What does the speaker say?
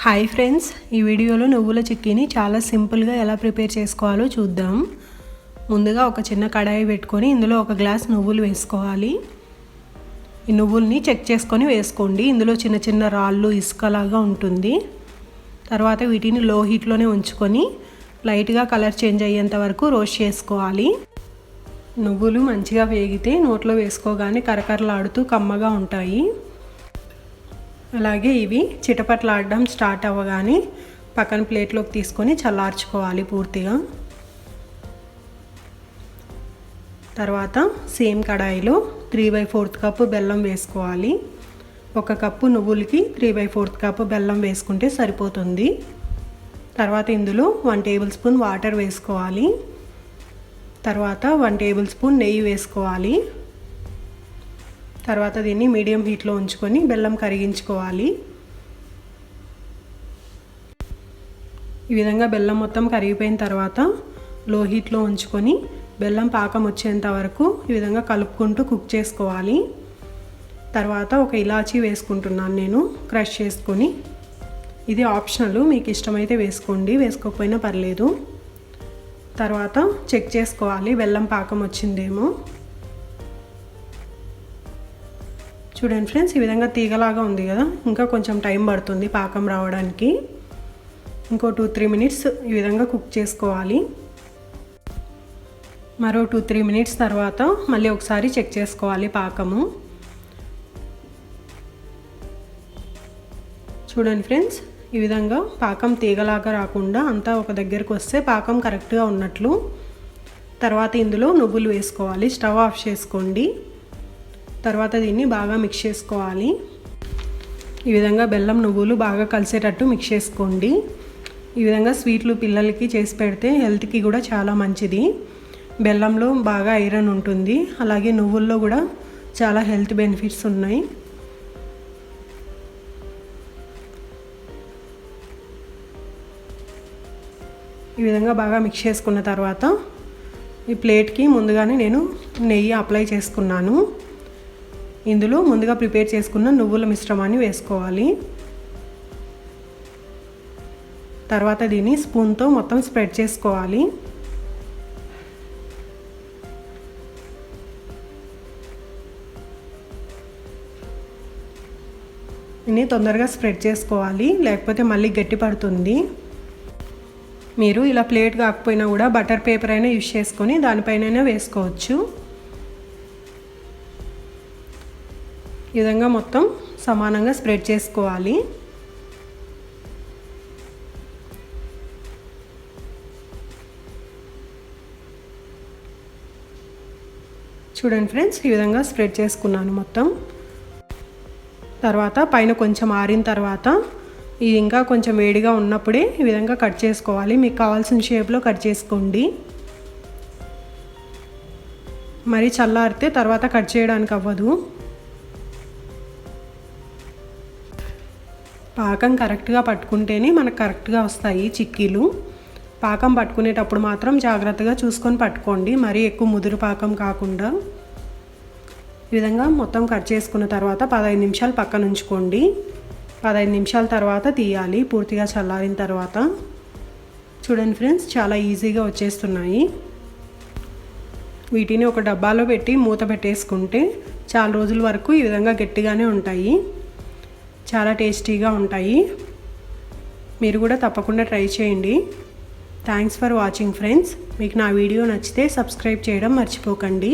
Hi friends, ఈ వీడియోలో నువ్వుల చిక్కీని చాలా సింపుల్గా ఎలా ప్రిపేర్ చేసుకోవాలో చూద్దాం. ముందుగా ఒక చిన్న కడాయి పెట్టుకొని ఇందులో ఒక గ్లాస్ నువ్వులు వేసుకోవాలి. ఈ నువ్వుల్ని చెక్ చేసుకొని వేసుకోండి. ఇందులో చిన్న చిన్న రాళ్ళు ఇసుకలాగా ఉంటుంది. తర్వాత వీటిని లో హీట్లోనే ఉంచుకొని లైట్గా కలర్ చేంజ్ అయ్యేంత వరకు రోస్ట్ చేసుకోవాలి. నువ్వులు మంచిగా వేగితే నోట్లో వేసుకోగానే కరకరలాడుతూ కమ్మగా ఉంటాయి. అలాగే ఇవి చిటపట్లాడడం స్టార్ట్ అవ్వగానే పక్కన ప్లేట్లోకి తీసుకొని చల్లార్చుకోవాలి పూర్తిగా. తర్వాత సేమ్ కడాయిలో 3/4 కప్పు బెల్లం వేసుకోవాలి. 1 కప్పు నువ్వులకి 3/4 కప్పు బెల్లం వేసుకుంటే సరిపోతుంది. తర్వాత ఇందులో 1 టేబుల్ స్పూన్ వాటర్ వేసుకోవాలి. తర్వాత 1 టేబుల్ స్పూన్ నెయ్యి వేసుకోవాలి. తర్వాత దీన్ని మీడియం హీట్లో ఉంచుకొని బెల్లం కరిగించుకోవాలి. ఈ విధంగా బెల్లం మొత్తం కరిగిపోయిన తర్వాత లో హీట్లో ఉంచుకొని బెల్లం పాకం వచ్చేంత వరకు ఈ విధంగా కలుపుకుంటూ కుక్ చేసుకోవాలి. తర్వాత ఒక ఇలాచీ వేసుకుంటున్నాను నేను, క్రష్ చేసుకొని. ఇది ఆప్షనల్, మీకు ఇష్టమైతే వేసుకోండి, వేసుకోకపోయినా పర్లేదు. తర్వాత చెక్ చేసుకోవాలి బెల్లం పాకం వచ్చిందేమో. చూడండి ఫ్రెండ్స్, ఈ విధంగా తీగలాగా ఉంది కదా, ఇంకా కొంచెం టైం పడుతుంది పాకం రావడానికి. ఇంకో 2-3 మినిట్స్ ఈ విధంగా కుక్ చేసుకోవాలి. మరో 2-3 మినిట్స్ తర్వాత మళ్ళీ ఒకసారి చెక్ చేసుకోవాలి పాకము. చూడండి ఫ్రెండ్స్, ఈ విధంగా పాకం తీగలాగా రాకుండా అంతా ఒక దగ్గరకు వస్తే పాకం కరెక్ట్గా ఉన్నట్లు. తర్వాత ఇందులో నువ్వులు వేసుకోవాలి. స్టవ్ ఆఫ్ చేసుకోండి. తర్వాత దీన్ని బాగా మిక్స్ చేసుకోవాలి. ఈ విధంగా బెల్లం నువ్వులు బాగా కలిసేటట్టు మిక్స్ చేసుకోండి. ఈ విధంగా స్వీట్లు పిల్లలకి చేసి పెడితే హెల్త్కి కూడా చాలా మంచిది. బెల్లంలో బాగా ఐరన్ ఉంటుంది, అలాగే నువ్వుల్లో కూడా చాలా హెల్త్ బెనిఫిట్స్ ఉన్నాయి. ఈ విధంగా బాగా మిక్స్ చేసుకున్న తర్వాత ఈ ప్లేట్కి ముందుగానే నేను నెయ్యి అప్లై చేసుకున్నాను. ఇందులో ముందుగా ప్రిపేర్ చేసుకున్న నువ్వుల మిశ్రమాన్ని వేసుకోవాలి. తర్వాత దీన్ని స్పూన్తో మొత్తం స్ప్రెడ్ చేసుకోవాలి. దీన్ని తొందరగా స్ప్రెడ్ చేసుకోవాలి, లేకపోతే మళ్ళీ గట్టి పడుతుంది. మీరు ఇలా ప్లేట్ కాకపోయినా కూడా బటర్ పేపర్ అయినా యూజ్ చేసుకొని దానిపైన వేసుకోవచ్చు. ఈ విధంగా మొత్తం సమానంగా స్ప్రెడ్ చేసుకోవాలి. చూడండి ఫ్రెండ్స్, ఈ విధంగా స్ప్రెడ్ చేసుకున్నాను మొత్తం. తర్వాత పైన కొంచెం ఆరిన తర్వాత ఇది ఇంకా కొంచెం వేడిగా ఉన్నప్పుడే ఈ విధంగా కట్ చేసుకోవాలి. మీకు కావాల్సిన షేప్లో కట్ చేసుకోండి. మరి చల్లారితే తర్వాత కట్ చేయడానికి అవ్వదు. పాకం కరెక్ట్గా పట్టుకుంటేనే మనకు కరెక్ట్గా వస్తాయి చిక్కీలు. పాకం పట్టుకునేటప్పుడు మాత్రం జాగ్రత్తగా చూసుకొని పట్టుకోండి, మరీ ఎక్కువ ముదురు పాకం కాకుండా. ఈ విధంగా మొత్తం కట్ చేసుకున్న తర్వాత 15 నిమిషాలు పక్కన ఉంచుకోండి. 15 నిమిషాల తర్వాత తీయాలి, పూర్తిగా చల్లారిన తర్వాత. చూడండి ఫ్రెండ్స్, చాలా ఈజీగా వచ్చేస్తున్నాయి. వీటిని ఒక డబ్బాలో పెట్టి మూత పెట్టేసుకుంటే చాలా రోజుల వరకు ఈ విధంగా గట్టిగానే ఉంటాయి. చాలా టేస్టీగా ఉంటాయి. మీరు కూడా తప్పకుండా ట్రై చేయండి. Thanks for watching friends. మీకు నా వీడియో నచ్చితే సబ్స్క్రైబ్ చేయడం మర్చిపోకండి.